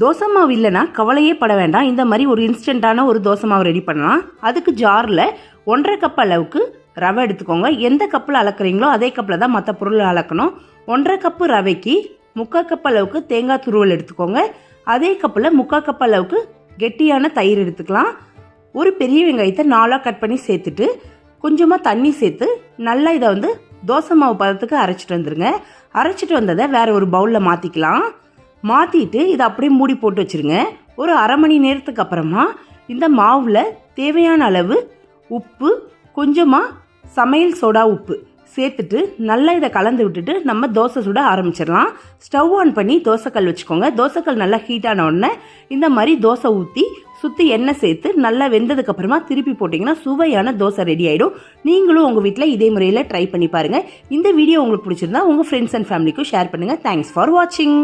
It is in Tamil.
தோசை மாவு இல்லைன்னா கவலையே பட வேண்டாம். இந்த மாதிரி ஒரு இன்ஸ்டண்ட்டான ஒரு தோசை மாவு ரெடி பண்ணலாம். அதுக்கு ஜாரில் 1.5 கப் அளவுக்கு ரவை எடுத்துக்கோங்க. எந்த கப்பில் அளக்குறீங்களோ அதே கப்பில் தான் மற்ற பொருள் அளக்கணும். 1.5 கப்பு ரவைக்கு 3/4 கப் அளவுக்கு தேங்காய் துருவல் எடுத்துக்கோங்க. அதே கப்பில் 3/4 கப் அளவுக்கு கெட்டியான தயிர் எடுத்துக்கலாம். ஒரு பெரிய வெங்காயத்தை 4ஆக கட் பண்ணி சேர்த்துட்டு கொஞ்சமாக தண்ணி சேர்த்து நல்லா இதை தோசை மாவு பதத்துக்கு அரைச்சிட்டு வந்துடுங்க. அரைச்சிட்டு வந்ததை வேறு ஒரு பவுலில் மாற்றிக்கலாம். மாற்றிட்டு இதை அப்படியே மூடி போட்டு வச்சுருங்க. ஒரு அரை மணி நேரத்துக்கு அப்புறமா இந்த மாவில் தேவையான அளவு உப்பு, கொஞ்சமாக சமையல் சோடா உப்பு சேர்த்துட்டு நல்லா இதை கலந்து விட்டுட்டு நம்ம தோசை சுட ஆரம்பிச்சிடலாம். ஸ்டவ் ஆன் பண்ணி தோசைக்கல் வச்சுக்கோங்க. தோசைக்கல் நல்லா ஹீட் ஆன உடனே இந்த மாதிரி தோசை ஊற்றி சுற்றி எண்ணெய் சேர்த்து நல்லா வெந்ததுக்கப்புறமா திருப்பி போட்டிங்கன்னா சுவையான தோசை ரெடி ஆகிடும். நீங்களும் உங்கள் வீட்டில் இதே முறையில் ட்ரை பண்ணி பாருங்கள். இந்த வீடியோ உங்களுக்கு பிடிச்சிருந்தா உங்கள் ஃப்ரெண்ட்ஸ் அண்ட் ஃபேமிலிக்கும் ஷேர் பண்ணுங்கள். தேங்க்ஸ் ஃபார் வாட்சிங்.